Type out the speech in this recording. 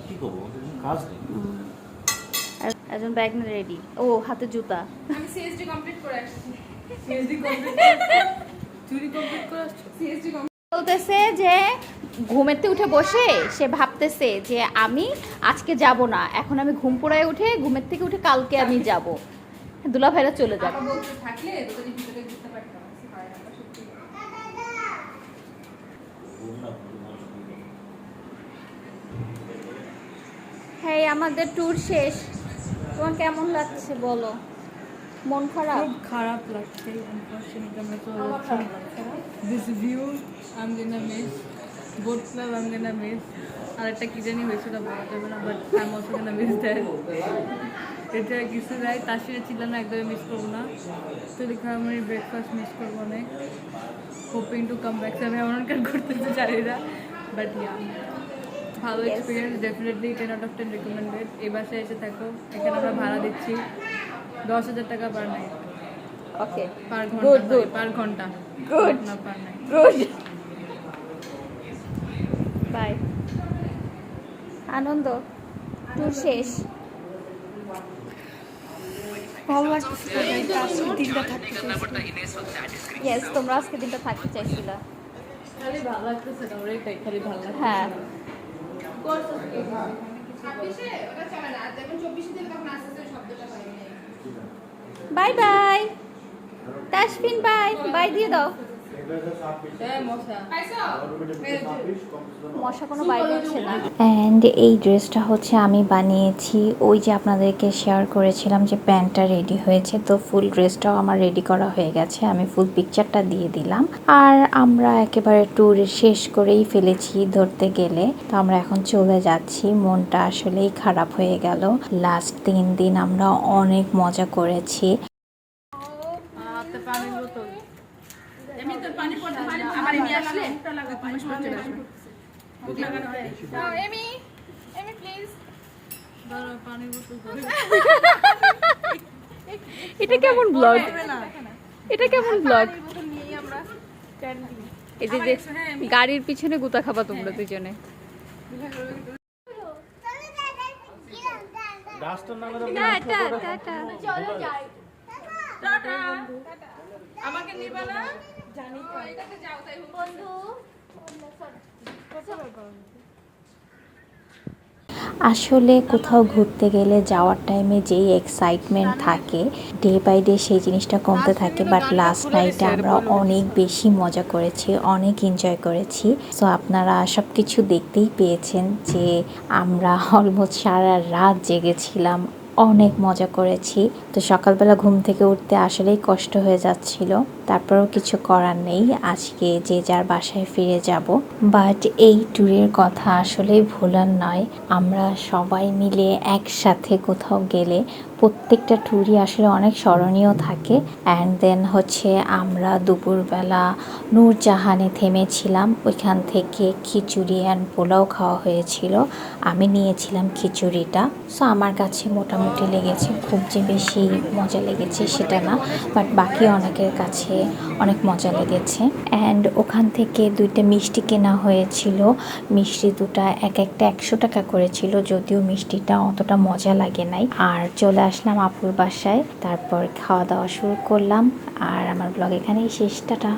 কি করবো, কাজ নেই। একজন ব্যাগ নিয়ে রেডি, ও হাতে জুতা। আমি সিএসডি কমপ্লিট করে আসছি। সিএসডি কমপ্লিট চুরি কমপ্লিট করে আসছি। সিএসডি বলতেছে যে ঘুমেতে উঠে বসে সে ভাবতেছে যে আমি আজকে যাব না, এখন আমি ঘুম পড়ায় উঠে ঘুমের থেকে উঠে কালকে আমি যাব। দুলা ভাইরা চলে যাবে। আপা বলতে থাকলে তোদের ভিতরে বুঝতে পারতাম না হয় না সত্যি। হ্যাঁ, আমাদের ট্যুর শেষ। তোমার কেমন লাগছে বলো? মন খারাপ? খুব খারাপ লাগছে। আনফরচুনেটলি আমরা তো this view I am gonna miss, boat club I am gonna miss, আর একটা কি জানি হয়েছিল বলা যাবে না, but I am also gonna miss that. এটা কিছু নাই, তাসিরা চিল্লানো একদমই মিস করবো না। তো লিখা আমি ব্রেকফাস্ট মিস করবো অনেক। Hoping to come back. আমি এমন কাজ করতে চাই না, বাট ইয়া ভালো experience, definitely 10 out of 10 recommended. এই বাসায় এসে থাকো, এখানে আমরা ভাড়া দিচ্ছি 10,000 টাকা per night. Okay, per good ঘন্টা, গুড পার ঘন্টা, গুড না পার নাইট। গুড। বাই। আনন্দ, ট্যুর শেষ। ভালো লাগছে আজকে দিনটা থাকতে ইয়েস, তোমরা আজকে দিনটা থাকতে চাইছিলা। খালি ভালো লাগতেছে না, ওটাই খালি ভালো লাগছে। হ্যাঁ, 26-এ ওটা চলে না, যখন 24-এ দিলে তখন আস্তে আস্তে শব্দটা হয় না। Bye bye Tasfin, bye bye দিয়ে দাও। মশা কোনো বাই বলছে না। অ্যান্ড এই ড্রেসটা হচ্ছে আমি বানিয়েছি, ওই যে আপনাদেরকে শেয়ার করেছিলাম যে প্যান্টটা রেডি হয়েছে, তো ফুল ড্রেসটাও আমার রেডি করা হয়ে গেছে, আমি ফুল পিকচারটা দিয়ে দিলাম। আর আমরা একেবারে ট্যুর শেষ করেই ফেলেছি ধরতে গেলে, তো আমরা এখন চলে যাচ্ছি। মনটা আসলেই খারাপ হয়ে গেল। লাস্ট 3 দিন আমরা অনেক মজা করেছি। পানির বোতল এমনি তো পানি পড়তে পানি আমার এমনি আসলে পানি পড়তে আসবে। এমি এমি প্লিজ দাঁড়া, পানির বোতল এটা কেমন ব্লগ? এটা কেমন ব্লগ? বোতল নিয়েই আমরা ক্যান্টিন। এই যে গাড়ির পিছনে গুতা খাবা তোমরা দুজনে। ডাস্টার না মেরে টাটা টাটা। চলো যাই, টাটা। আমাকে নিবা না? জানি তো এটাতে যাও তাই বন্ধু। আসলে কোথাও ঘুরতে গেলে যাওয়ার টাইমে যেই এক্সাইটমেন্ট থাকে, ডে বাই ডে সেই জিনিসটা কমতে থাকে। বাট লাস্ট নাইটে আমরা অনেক বেশি মজা করেছি, অনেক এনজয় করেছি। সো আপনারা সব কিছু দেখতেই পেয়েছেন যে আমরা অলমোস্ট সারা রাত জেগেছিলাম, অনেক মজা করেছি। তো সকালবেলা ঘুম থেকে উঠতে আসলেই কষ্ট হয়ে যাচ্ছিল, তারপরেও কিছু করার নেই, আজকে যে যার বাসায় ফিরে যাব। বাট এই ট্যুরের কথা আসলেই ভোলার নয়। আমরা সবাই মিলে একসাথে কোথাও গেলে প্রত্যেকটা ট্যুরই আসলে অনেক স্মরণীয় থাকে। অ্যান্ড দেন হচ্ছে আমরা দুপুরবেলা নূরজাহানে থেমেছিলাম, ওইখান থেকে খিচুড়ি অ্যান্ড পোলাও খাওয়া হয়েছিল। আমি নিয়েছিলাম খিচুড়িটা। সো আমার কাছে মোটামুটি লেগেছে, খুব যে বেশি মজা লেগেছে সেটা না, বাট বাকি অনেকের কাছে অনেক মজা লেগেছে। অ্যান্ড ওখান থেকে 2টা মিষ্টি কেনা হয়েছিল, মিষ্টি দুটা এক একটা 100 টাকা করেছিল, যদিও মিষ্টিটা অতটা মজা লাগে নাই। আর চলে আসলাম আপুর বাসায়, তারপর খাওয়া দাওয়া শুরু করলাম। আর আমার ব্লগ এখানেই শেষ, টাটা।